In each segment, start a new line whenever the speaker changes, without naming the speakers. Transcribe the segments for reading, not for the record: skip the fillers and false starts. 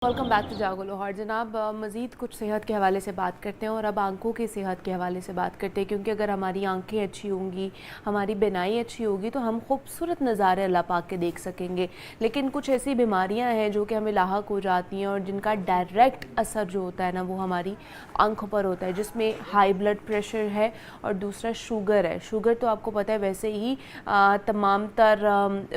Welcome back to जागो लाहौर। जनाब, मज़ीद कुछ सेहत के हवाले से बात करते हैं और अब आंखों की सेहत के हवाले से बात करते हैं, क्योंकि अगर हमारी आंखें अच्छी होंगी, हमारी बिनाई अच्छी होगी तो हम खूबसूरत नज़ारे अल्लाह पाक के देख सकेंगे। लेकिन कुछ ऐसी बीमारियां हैं जो कि हमें लाहक हो जाती हैं और जिनका डायरेक्ट असर जो होता है ना वो हमारी आंखों पर होता है, जिसमें हाई ब्लड प्रेशर है और दूसरा शुगर है। शुगर तो आपको पता है वैसे ही तमाम तर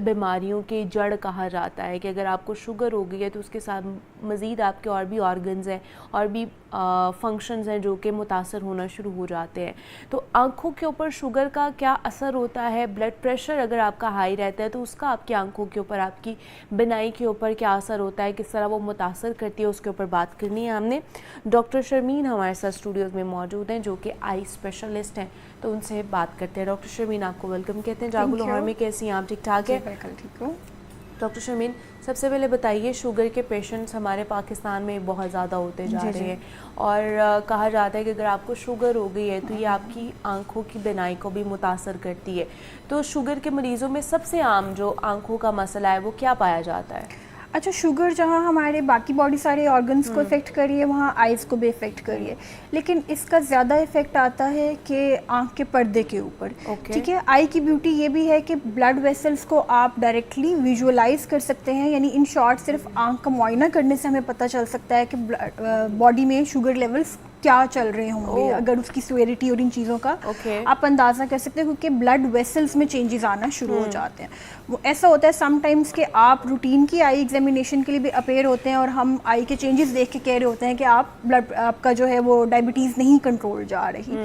बीमारियों की जड़ कहा जाता है कि अगर आपको शुगर हो गई है तो उसके साथ मज़ीद आपके और भी ऑर्गन्स हैं और भी फंक्शंस हैं जो कि मुतासर होना शुरू हो जाते हैं। तो आँखों के ऊपर शुगर का क्या असर होता है, ब्लड प्रेशर अगर आपका हाई रहता है तो उसका आपकी आँखों के ऊपर, आपकी बिनाई के ऊपर क्या असर होता है, किस तरह वो मुतासर करती है, उसके ऊपर बात करनी है हमने। डॉक्टर शर्मीन हमारे साथ स्टूडियोज़ में मौजूद हैं जो कि आई स्पेशलिस्ट हैं, तो उनसे बात करते हैं। डॉक्टर शर्मीन, आपको वेलकम कहते हैं जागो लाहौर में। कैसी हैं आप? ठीक ठाक है?
बिल्कुल ठीक हूँ।
डॉक्टर शर्मीन, सबसे पहले बताइए, शुगर के पेशेंट्स हमारे पाकिस्तान में बहुत ज़्यादा होते जा रहे हैं और कहा जाता है कि अगर आपको शुगर हो गई है तो ये आपकी आंखों की बिनाई को भी मुतासर करती है। तो शुगर के मरीज़ों में सबसे आम जो आंखों का मसला है वो क्या पाया जाता है?
अच्छा, शुगर जहाँ हमारे बाकी बॉडी सारे ऑर्गन्स को इफ़ेक्ट करी है वहाँ आइज़ को भी इफ़ेक्ट करी है, लेकिन इसका ज़्यादा इफ़ेक्ट आता है कि आँख के पर्दे के ऊपर। ठीक है, आई की ब्यूटी ये भी है कि ब्लड वेसल्स को आप डायरेक्टली विजुअलाइज कर सकते हैं, यानी इन शॉर्ट सिर्फ आँख का मुआयना करने से हमें पता चल सकता है कि बॉडी में शुगर लेवल्स क्या चल रहे होंगे। अगर उसकी सिवियरिटी और इन चीज़ों का आप अंदाज़ा कर सकते हैं, क्योंकि ब्लड वेसल्स में चेंजेस आना शुरू हो जाते हैं। वो ऐसा होता है समटाइम्स कि आप रूटीन की आई एग्जामिनेशन के लिए भी अपेयर होते हैं और हम आई के चेंजेस देख के कह रहे होते हैं कि आपका जो है वो डायबिटीज़ नहीं कंट्रोल जा रही।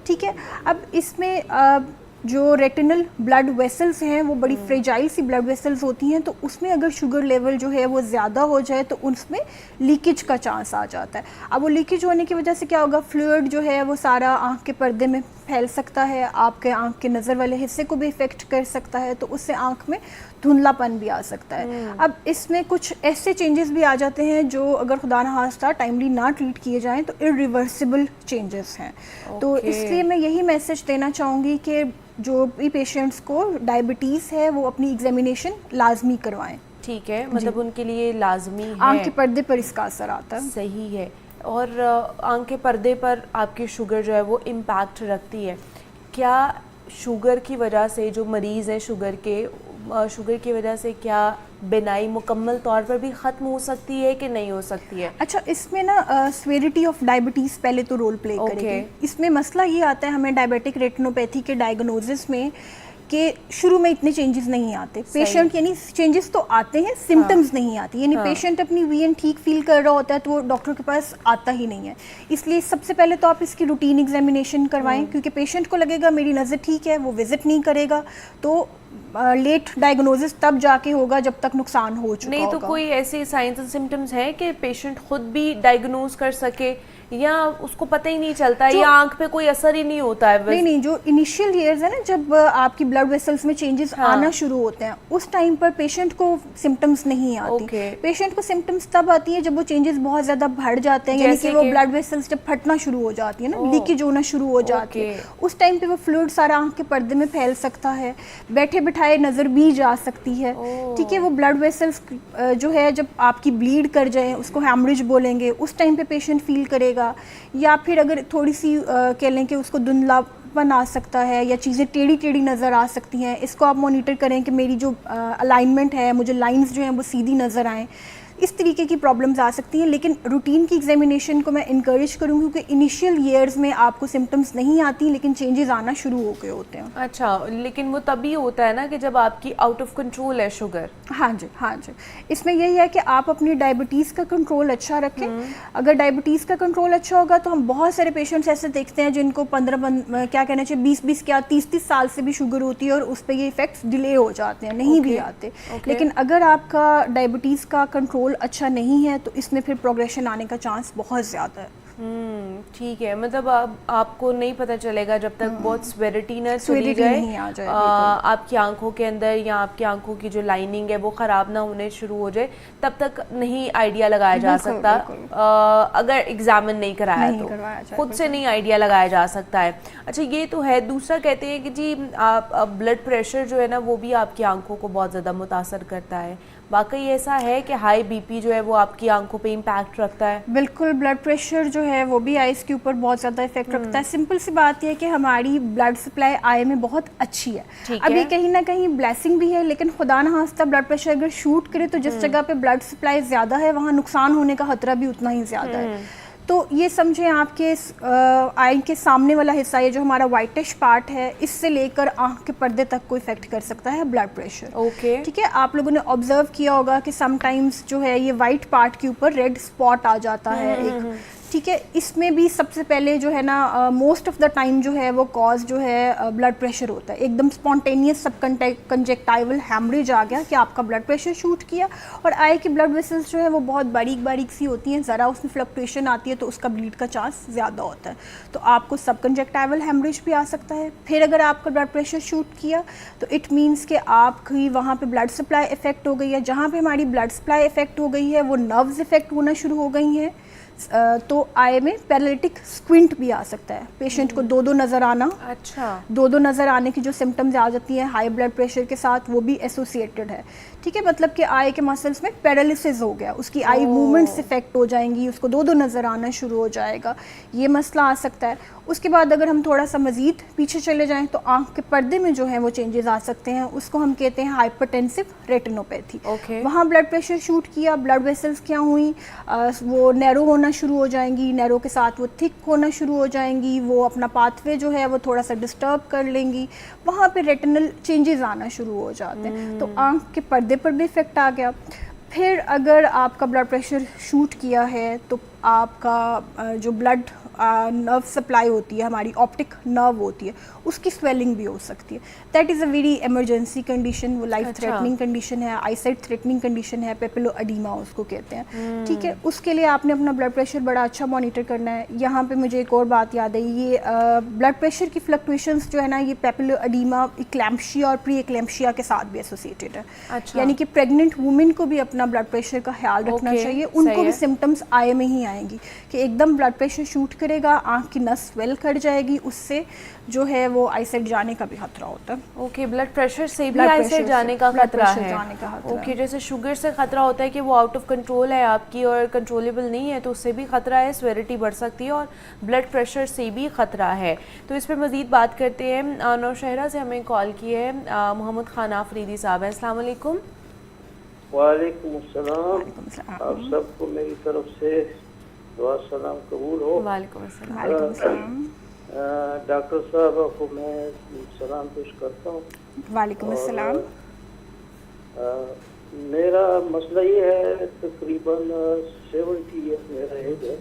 ठीक है, अब इसमें जो रेटिनल ब्लड वेसल्स हैं वो बड़ी फ्रेजाइल सी ब्लड वेसल्स होती हैं, तो उसमें अगर शुगर लेवल जो है वो ज़्यादा हो जाए तो उसमें लीकेज का चांस आ जाता है। अब वो लीकेज होने की वजह से क्या होगा, फ्लूइड जो है वो सारा आँख के पर्दे में फैल सकता है, आपके आँख के नज़र वाले हिस्से को भी इफ़ेक्ट कर सकता है, तो उससे आँख में धुंधलापन भी आ सकता है। अब इसमें कुछ ऐसे चेंजेस भी आ जाते हैं जो अगर खुदा न खास्ता टाइमली ना ट्रीट किए जाएं तो इरिवर्सिबल चेंजेस हैं। तो इसलिए मैं यही मैसेज देना चाहूँगी कि जो भी पेशेंट्स को डायबिटीज़ है वो अपनी एग्जामिनेशन लाजमी करवाएं।
ठीक है, मतलब उनके लिए लाजमी है।
आँख के पर्दे पर इसका असर आता है।
सही है। और आँख के पर्दे पर आपकी शुगर जो है वो इम्पैक्ट रखती है। क्या शुगर की वजह से जो मरीज़ हैं शुगर की वजह से क्या बिनाई मुकम्मल तौर पर भी ख़त्म हो सकती है कि नहीं हो सकती है?
अच्छा, इसमें ना सिवियरिटी ऑफ डायबिटीज़ पहले तो रोल प्ले करेगी। इसमें मसला ये आता है हमें डायबिटिक रेटिनोपैथी के डायग्नोसिस में कि शुरू में इतने चेंजेस नहीं आते। पेशेंट यानी चेंजेस तो आते हैं, सिम्टम्स नहीं आती, यानी पेशेंट अपनी वीएन ठीक फील कर रहा होता है तो वो डॉक्टर के पास आता ही नहीं है। इसलिए सबसे पहले तो आप इसकी रूटीन एग्जामिनेशन करवाएं, क्योंकि पेशेंट को लगेगा मेरी नज़र ठीक है, वो विजिट नहीं करेगा तो लेट डायग्नोसिस तब जाके होगा जब तक नुकसान हो चुका
नहीं
होगा।
तो कोई ऐसे साइंस एंड सिम्टम्स हैं कि पेशेंट खुद भी डायग्नोज कर सके या उसको पता ही नहीं चलता या आंख पे कोई असर ही नहीं होता है?
नहीं, जो इनिशियल ईयर्स है ना, जब आपकी ब्लड वेसल्स में चेंजेस आना शुरू होते हैं उस टाइम पर पेशेंट को सिम्टम्स नहीं आती। पेशेंट को सिम्टम्स तब आती है जब वो चेंजेस बहुत ज़्यादा बढ़ जाते हैं, यानी कि वो ब्लड वेसल्स जब फटना शुरू हो जाती है ना, लीकेज होना शुरू हो जाती है, उस टाइम पे वो फ्लूइड सारा आंख के पर्दे में फैल सकता है, बैठे बिठाए नज़र भी जा सकती है। ठीक है, वो ब्लड वेसल्स जो है जब आपकी ब्लीड कर जाए उसको हैमरेज बोलेंगे, उस टाइम पे पेशेंट फील करेगा। या फिर अगर थोड़ी सी कह लें कि उसको धुंधलापन आ सकता है या चीज़ें टेढ़ी टेढ़ी नज़र आ सकती हैं, इसको आप मॉनिटर करें कि मेरी जो अलाइनमेंट है, मुझे लाइंस जो हैं वो सीधी नज़र आएँ। इस तरीके की प्रॉब्लम्स आ सकती हैं, लेकिन रूटीन की एग्जामिनेशन को मैं इनकरेज करूँगी क्योंकि इनिशियल ईयर्स में आपको सिम्टम्स नहीं आती लेकिन चेंजेस आना शुरू हो गए होते हैं।
अच्छा, लेकिन वो तभी होता है ना कि जब आपकी आउट ऑफ कंट्रोल है शुगर।
हाँ जी, इसमें यही है कि आप अपनी डायबिटीज़ का कंट्रोल अच्छा रखें। अगर डायबिटीज़ का कंट्रोल अच्छा होगा तो हम बहुत सारे पेशेंट्स ऐसे देखते हैं जिनको 20-20 क्या 30-30 साल से भी शुगर होती है और उस पर ये इफ़ेक्ट्स डिले हो जाते हैं, नहीं भी आते। लेकिन अगर आपका डायबिटीज़ का कंट्रोल अच्छा नहीं है तो इसमें फिर प्रोग्रेशन आने का चांस बहुत ज़्यादा है।
ठीक है, मतलब आपको नहीं पता चलेगा जब तक बहुत सिवियरिटी न चली जाए आपकी आंखों के अंदर या आपकी आंखों की जो लाइनिंग है वो ख़राब ना होने शुरू हो जाए, तब तक नहीं आइडिया लगाया जा सकता अगर एग्जामिन नहीं कराया
नहीं
तो
करवाया जाए,
खुद से नहीं आइडिया लगाया जा सकता है। अच्छा, ये तो है। दूसरा कहते हैं कि जी आप ब्लड प्रेशर जो है ना वो भी आपकी आंखों को बहुत ज़्यादा मुतासर करता है। वाकई ऐसा है कि हाई बीपी जो है वो आपकी आंखों पे इम्पैक्ट रखता है?
बिल्कुल, ब्लड प्रेशर जो है वो भी आइज़ के ऊपर बहुत ज़्यादा इफेक्ट रखता है। सिंपल सी बात यह है कि हमारी ब्लड सप्लाई आई में बहुत अच्छी है।
ठीक
अभी
है।
कहीं ना कहीं ब्लेसिंग भी है, लेकिन खुदा ना खास्ता ब्लड प्रेशर अगर शूट करे तो जिस जगह पे ब्लड सप्लाई ज़्यादा है वहाँ नुकसान होने का खतरा भी उतना ही ज़्यादा है। तो ये समझें आपके आई के सामने वाला हिस्सा, ये जो हमारा वाइटिश पार्ट है, इससे लेकर आंख के पर्दे तक को इफेक्ट कर सकता है ब्लड प्रेशर।
ओके।
ठीक है, आप लोगों ने ऑब्जर्व किया होगा कि समटाइम्स जो है ये वाइट पार्ट के ऊपर रेड स्पॉट आ जाता है एक। ठीक है, इसमें भी सबसे पहले जो है ना मोस्ट ऑफ द टाइम जो है वो कॉज जो है ब्लड प्रेशर होता है। एकदम स्पॉन्टेनियस सब कंजेक्टाइवल हैमरेज आ गया कि आपका ब्लड प्रेशर शूट किया, और आई की ब्लड वेसल्स जो है वो बहुत बारीक बारीक सी होती हैं, ज़रा उसमें फ्लक्चुएशन आती है तो उसका ब्लीड का चांस ज़्यादा होता है, तो आपको सब कंजेक्टाइवल हैमरेज भी आ सकता है। फिर अगर आपका ब्लड प्रेशर शूट किया तो इट मीन्स कि आपकी वहाँ पे ब्लड सप्लाई इफेक्ट हो गई है। जहाँ पे हमारी ब्लड सप्लाई इफेक्ट हो गई है वो नर्व्स इफेक्ट होना शुरू हो गई हैं, तो आई में पैरालिटिक स्क्विंट भी आ सकता है। पेशेंट को दो दो नज़र आना,
अच्छा,
दो दो नज़र आने की जो सिम्टम्स आ जाती हैं हाई ब्लड प्रेशर के साथ, वो भी एसोसिएटेड है। ठीक है, मतलब कि आई के मसल्स में पैरालिसिस हो गया, उसकी आई मूवमेंट्स इफेक्ट हो जाएंगी, उसको दो दो नज़र आना शुरू हो जाएगा, ये मसला आ सकता है। उसके बाद अगर हम थोड़ा सा मज़ीद पीछे चले जाएं तो आँख के पर्दे में जो है वो चेंजेस आ सकते हैं, उसको हम कहते हैं हाइपरटेंसिव रेटिनोपैथी।
ओके।
वहाँ ब्लड प्रेशर शूट किया, ब्लड वेसल्स क्या हुई, वो नैरो होना शुरू हो जाएंगी, नैरो के साथ वो थिक होना शुरू हो जाएंगी, वो अपना पाथवे जो है वो थोड़ा सा डिस्टर्ब कर लेंगी, वहाँ पे रेटिनल चेंजेस आना शुरू हो जाते हैं, तो आँख के पर्दे पर भी इफेक्ट आ गया। फिर अगर आपका ब्लड प्रेशर शूट किया है तो आपका जो ब्लड नर्व सप्लाई होती है, हमारी ऑप्टिक नर्व होती है, उसकी स्वेलिंग भी हो सकती है। That is a very emergency condition, वो लाइफ थ्रेटनिंग कंडीशन है, आईसाइट थ्रेटनिंग कंडीशन है, पेपिलो एडीमा उसको कहते हैं। ठीक है, उसके लिए आपने अपना ब्लड प्रेशर बड़ा अच्छा मॉनिटर करना है। यहाँ पे मुझे एक और बात याद आई, ये ब्लड प्रेशर की फ्लक्चुएशंस जो है ना, ये पेपिलो एडीमा, इक्लैम्पशिया और प्री इक्लैम्पशिया के साथ भी एसोसिएटेड है।
अच्छा।
यानी कि प्रेग्नेंट वुमेन को भी अपना ब्लड प्रेशर का ख्याल रखना चाहिए, उनको भी सिम्टम्स आई में ही आएंगी कि एकदम ब्लड प्रेशर शूट करेगा, आँख की नस स्वेल कर जाएगी, उससे जो है वो आईसाइट जाने का भी खतरा होता है।
ओके, ब्लड प्रेशर से भी
ब्लड
आईसाइट
प्रेशर
जाने
से-
का
ब्लड
खतरा
प्रेशर
है।
जाने का खतरा
ओके,
है।
जैसे शुगर से खतरा होता है कि वो आउट ऑफ कंट्रोल है आपकी और कंट्रोलेबल नहीं है, तो उससे भी खतरा है, सेवेरिटी बढ़ सकती है, और ब्लड प्रेशर से भी खतरा है। तो इस पर मज़ीद बात करते हैं। नौशहरा से हमें कॉल की है मोहम्मद खान आफरीदी साहब हैं। अस्सलाम वालेकुम।
वालेकुम अस्सलाम। आप सबको मेरी तरफ से दुआ सलाम कबूल हो।
वालेकुम अस्सलाम।
वालेकुम सलाम।
डॉक्टर साहब को मैं सलाम पेश करता हूँ।
वालेकुम अस्सलाम।
मेरा मसला ये है, तकरीबन 70 ईयर्स मेरा एज है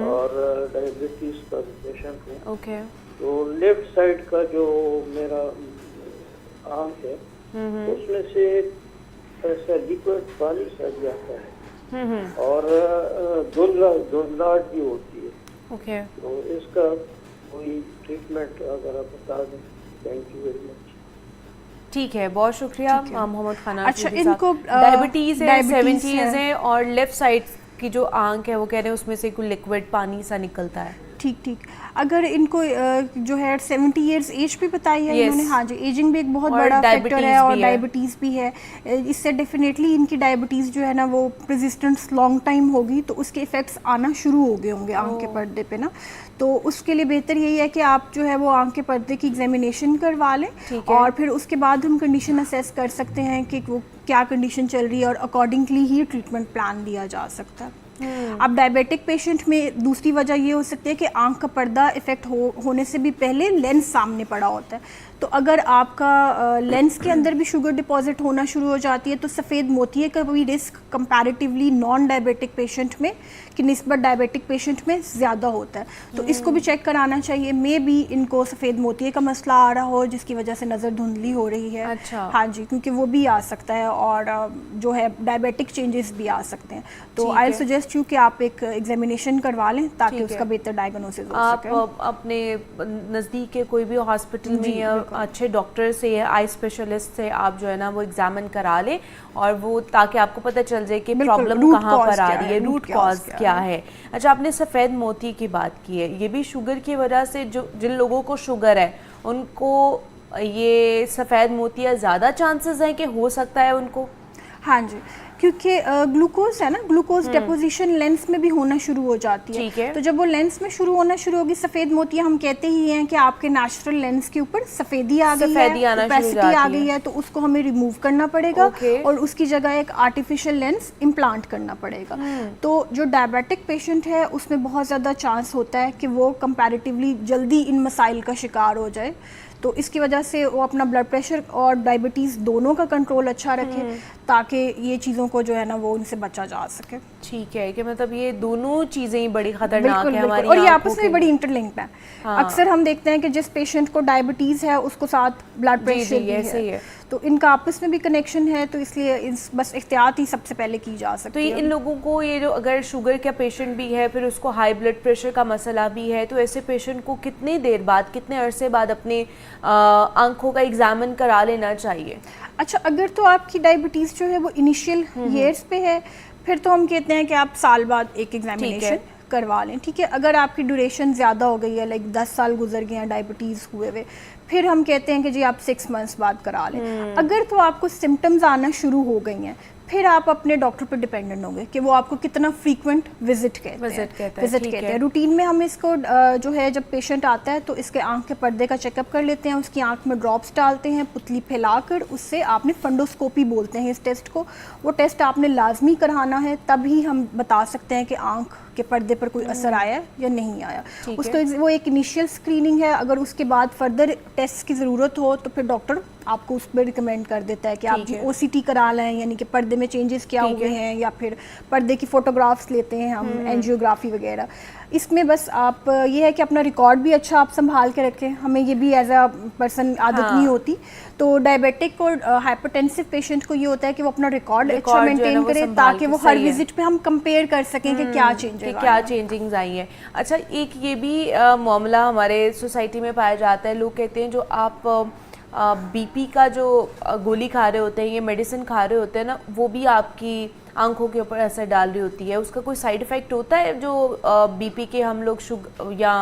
और डायबिटीज का पेशेंट हूँ।
ओके।
तो लेफ्ट साइड का जो मेरा आंख है उसमें से ऐसा लिक्विड पानी सा भी आता है और धुंधलाहट भी होती है।
ओके।
तो इसका कोई ट्रीटमेंट अगर आप बता दें। Thank you very much.
ठीक है, बहुत शुक्रिया मोहम्मद खान।
अच्छा, इनको
डायबिटीज़ है,
डायबिटीज़
70s है, और लेफ्ट साइड की जो आंख है वो कह रहे हैं उसमें से कोई लिक्विड पानी सा निकलता है।
ठीक ठीक, अगर इनको जो है 70 इयर्स एज भी बताई है इन्होंने। हाँ जी, एजिंग भी एक बहुत बड़ा फैक्टर है और डायबिटीज़ भी है। इससे डेफिनेटली इनकी डायबिटीज़ जो है ना वो रेजिस्टेंस लॉन्ग टाइम होगी, तो उसके इफ़ेक्ट्स आना शुरू हो गए होंगे आँख के पर्दे पे ना। तो उसके लिए बेहतर यही है कि आप जो है वो आँख के पर्दे की एग्जामिनेशन करवा लें, और फिर उसके बाद हम कंडीशन असेस कर सकते हैं कि वो क्या कंडीशन चल रही है, और अकॉर्डिंगली ही ट्रीटमेंट प्लान दिया जा सकता है। अब डायबिटिक पेशेंट में दूसरी वजह ये हो सकती है कि आंख का पर्दा इफेक्ट होने से भी पहले लेंस सामने पड़ा होता है। तो अगर आपका लेंस के अंदर भी शुगर डिपॉजिट होना शुरू हो जाती है तो सफ़ेद मोतिये का भी risk comparatively non diabetic patient में की निस्बत डायबिटिक पेशेंट में ज़्यादा होता है। तो इसको भी चेक कराना चाहिए। मे भी इनको सफ़ेद मोतिये का मसला आ रहा हो जिसकी वजह से नज़र धुंधली हो रही है।
अच्छा।
हाँ जी, क्योंकि वो भी आ सकता है, और जो है डायबिटिक चेंजेस भी आ सकते हैं। तो आई सजेस्ट यू कि आप एक एग्जामिनेशन करवा लें ताकि उसका बेहतर डायग्नोसिस हो सके।
आप अपने नज़दीक के कोई भी हॉस्पिटल में या अच्छे डॉक्टर से या आई स्पेशलिस्ट से आप जो है ना वो एग्जामिन करा लें, और वो ताकि आपको पता चल जाए कि प्रॉब्लम कहाँ पर आ रही है, रूट कॉज क्या है। अच्छा, आपने सफ़ेद मोती की बात की है, ये भी शुगर की वजह से, जो जिन लोगों को शुगर है उनको ये सफ़ेद मोतियाँ ज़्यादा चांसेस हैं कि हो सकता है उनको?
हाँ जी, क्योंकि ग्लूकोज है ना, ग्लूकोज डेपोजिशन लेंस में भी होना शुरू हो जाती है।
ठीक है।
तो जब वो लेंस में होना शुरू होगी, सफ़ेद मोतियाँ, हम कहते ही हैं कि आपके नेचुरल लेंस के ऊपर सफ़ेदी आ गई है, ओपेसिटी आ गई है, तो उसको हमें रिमूव करना पड़ेगा और उसकी जगह एक आर्टिफिशियल लेंस इम्प्लांट करना पड़ेगा। तो जो डायबिटिक पेशेंट है उसमें बहुत ज़्यादा चांस होता है कि वो कंपैरेटिवली जल्दी इन मसाइल का शिकार हो जाए। तो इसकी वजह से वो अपना ब्लड प्रेशर और डायबिटीज़ दोनों का कंट्रोल अच्छा रखे, ताकि ये चीज़ों को जो है ना वो उनसे बचा जा सके।
ठीक है, कि मतलब ये दोनों चीज़ें ही बड़ी खतरनाक है हमारी,
और ये आपस में बड़ी इंटरलिंक्ड है। हाँ। अक्सर हम देखते हैं कि जिस पेशेंट को डायबिटीज़ है उसको साथ ब्लड प्रेशर भी है, तो इनका आपस में भी कनेक्शन है, तो इसलिए बस एहतियात ही सबसे पहले की जा सकती है।
तो इन लोगों को, ये जो अगर शुगर का पेशेंट भी है, फिर उसको हाई ब्लड प्रेशर का मसला भी है, तो ऐसे पेशेंट को कितनी देर बाद, कितने अरसे बाद अपने आंखों का एग्जामिन करा लेना चाहिए?
अच्छा, अगर तो आपकी डायबिटीज़ जो है वो इनिशियल ईयर्स पे है, फिर तो हम कहते हैं कि आप साल बाद एक एग्जामिनेशन करवा लें। ठीक है, अगर आपकी ड्यूरेशन ज़्यादा हो गई है, लाइक 10 साल गुजर गए हैं डायबिटीज़ हुए हुए, फिर हम कहते हैं कि जी आप 6 मंथ्स बाद करा लें। अगर तो आपको सिम्टम्स आना शुरू हो गई हैं, फिर आप अपने डॉक्टर पर डिपेंडेंट होंगे कि वो आपको कितना फ्रीक्वेंट विजिट कहते हैं। रूटीन में हम इसको जो है, जब पेशेंट आता है तो इसके आंख के पर्दे का चेकअप कर लेते हैं, उसकी आंख में ड्रॉप्स डालते हैं पुतली फैलाकर, उससे आपने फंडोस्कोपी बोलते हैं इस टेस्ट को, वो टेस्ट आपने लाजमी कराना है, तभी हम बता सकते हैं कि आंख के पर्दे पर कोई असर आया या नहीं आया। उसको वो एक इनिशियल स्क्रीनिंग है। अगर उसके बाद फर्दर टेस्ट की ज़रूरत हो तो फिर डॉक्टर आपको उस पर रिकमेंड कर देता है कि आप जी OCT करा लें, यानी कि पर्दे में चेंजेस क्या हुए हैं, या फिर पर्दे की फ़ोटोग्राफ्स लेते हैं हम, एंजियोग्राफी वगैरह। इसमें बस आप ये है कि अपना रिकॉर्ड भी अच्छा आप संभाल के रखें, हमें ये भी एज अ पर्सन आदत नहीं होती। तो डायबिटिक और हाइपरटेंसिव पेशेंट को ये होता है कि वो अपना रिकॉर्ड अच्छा मेंटेन करे, ताकि वो हर विजिट पे हम कंपेयर कर सकें कि क्या
चेंजिंग्स आई हैं। अच्छा, एक ये भी मामला हमारे सोसाइटी में पाया जाता है, लोग कहते हैं जो आप बीपी का जो गोली खा रहे होते हैं, ये मेडिसिन खा रहे होते हैं ना, वो भी आपकी आंखों के ऊपर असर डाल रही होती है। उसका कोई साइड इफ़ेक्ट होता है? जो बीपी के हम लोग शुगर या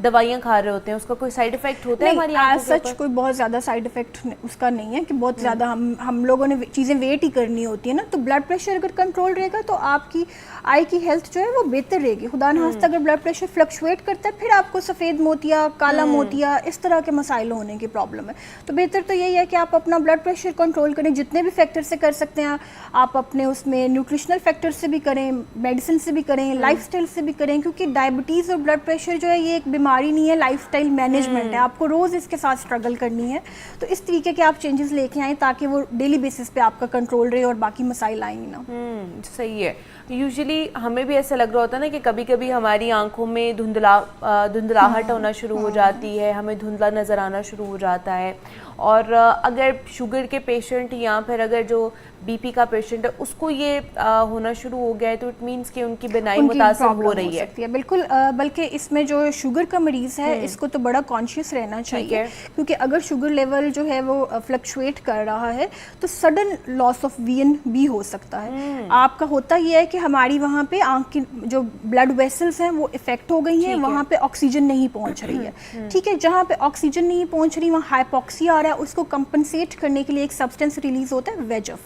दवाइयाँ खा रहे होते हैं, उसका कोई साइड इफ़ेक्ट होता है हमारी आंखों के ऊपर?
सच कोई बहुत ज़्यादा साइड इफ़ेक्ट उसका नहीं है कि बहुत ज़्यादा हम लोगों ने चीज़ें वेट ही करनी होती है ना। तो ब्लड प्रेशर अगर कंट्रोल रहेगा तो आपकी आई की हेल्थ जो है वो बेहतर रहेगी। खुदा न खास्ता अगर ब्लड प्रेशर फ्लक्चुएट करता है, फिर आपको सफ़ेद मोतिया, काला मोतिया, इस तरह के मसाइल होने की प्रॉब्लम है। तो बेहतर तो यही है कि आप अपना ब्लड प्रेशर कंट्रोल करें, जितने भी फैक्टर से कर सकते हैं आप अपने उसमें न्यूट्रिशनल फैक्टर से भी करें, मेडिसिन से भी करें, लाइफस्टाइल से भी करें, क्योंकि डायबिटीज़ और ब्लड प्रेशर जो है ये एक बीमारी नहीं है, लाइफस्टाइल मैनेजमेंट है। आपको रोज़ इसके साथ स्ट्रगल करनी है। तो इस तरीके के आप चेंजेस लेके आएँ ताकि वो डेली बेसिस पे आपका कंट्रोल रहे और बाकी मसाइल आएंगे ना।
सही है। यूजुअली हमें भी ऐसा लग रहा होता है ना कि कभी कभी हमारी आंखों में धुंधलाहट होना शुरू हो जाती है, हमें धुंधला नज़र आना शुरू हो जाता है। और अगर शुगर के पेशेंट या फिर अगर जो बीपी का पेशेंट है उसको ये होना शुरू हो गया है, तो इट मीन्स कि उनकी बिनाई मुतासिर हो रही है।
बिल्कुल, बल्कि इसमें जो शुगर का मरीज़ है इसको तो बड़ा कॉन्शियस रहना चाहिए, क्योंकि अगर शुगर लेवल जो है वो फ्लक्चुएट कर रहा है तो सडन लॉस ऑफ विजन भी हो सकता है। आपका होता ये है कि हमारी वहाँ पे आँख की जो ब्लड वेसल्स हैं वो इफेक्ट हो गई हैं, वहाँ पे ऑक्सीजन नहीं पहुँच रही है। ठीक है, जहाँ पे ऑक्सीजन नहीं पहुँच रही वहाँ हाइपोक्सिया आ रहा है, उसको कंपनसेट करने के लिए एक सब्सटेंस रिलीज होता है वेजफ।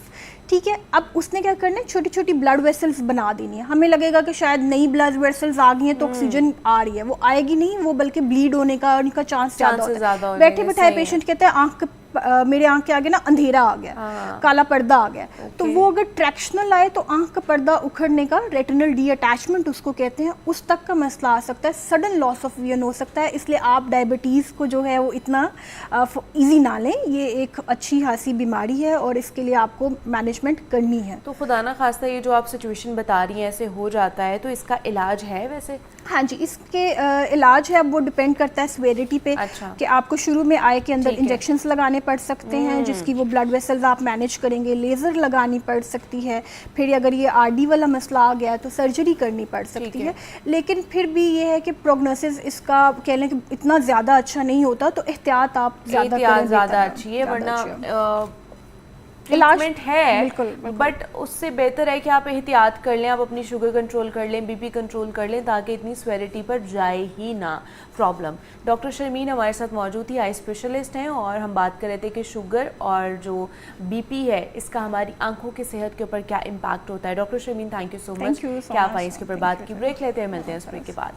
ठीक है, अब उसने क्या करना है, छोटी छोटी ब्लड वेसल्स बना देनी है। हमें लगेगा कि शायद नई ब्लड वेसल्स आ गई हैं तो ऑक्सीजन आ रही है, वो आएगी नहीं, वो बल्कि ब्लीड होने का उनका चांस ज़्यादा है। बैठे बैठाए पेशेंट कहते हैं आँख मेरे आँख के आगे ना अंधेरा आ गया, काला पर्दा आ गया। तो वो अगर ट्रैक्शनल आए तो आँख का पर्दा उखड़ने का, रेटिनल डी अटैचमेंट उसको कहते हैं, उस तक का मसला आ सकता है, सडन लॉस ऑफ विजन हो सकता है। इसलिए आप डायबिटीज़ को जो है वो इतना ईजी ना लें, ये एक अच्छी खासी बीमारी है और इसके लिए आपको मैनेजमेंट करनी है।
तो खुदा ना खास्ता ये जो आप सिचुएशन बता रही हैं ऐसे हो जाता है, तो इसका इलाज है वैसे?
हाँ जी, इसके इलाज है, अब वो डिपेंड करता है सीवियरिटी पे।
अच्छा।
कि आपको शुरू में आई के अंदर इंजेक्शंस लगाने लगाने पड़ सकते हैं, जिसकी वो ब्लड वेसल्स आप मैनेज करेंगे, लेज़र लगानी पड़ सकती है, फिर अगर ये आरडी वाला मसला आ गया तो सर्जरी करनी पड़ सकती है। लेकिन फिर भी ये है कि प्रोग्नोसिस इसका कह लें कि इतना ज़्यादा अच्छा नहीं होता, तो एहतियात आप ज़्यादा
अच्छी है, वरना
ट्रीटमेंट
है बट उससे बेहतर है कि आप एहतियात कर लें, आप अपनी शुगर कंट्रोल कर लें, बीपी कंट्रोल कर लें, ताकि इतनी स्वेरिटी पर जाए ही ना प्रॉब्लम। डॉक्टर शर्मीन हमारे साथ मौजूद थी, आई स्पेशलिस्ट हैं, और हम बात कर रहे थे कि शुगर और जो बीपी है इसका हमारी आंखों की सेहत के ऊपर क्या इम्पैक्ट होता है। Doctor Sharmeen, thank you so much कि आप आई इसके ऊपर बात की। ब्रेक लेते हैं, मिलते हैं इस ब्रेक के बाद।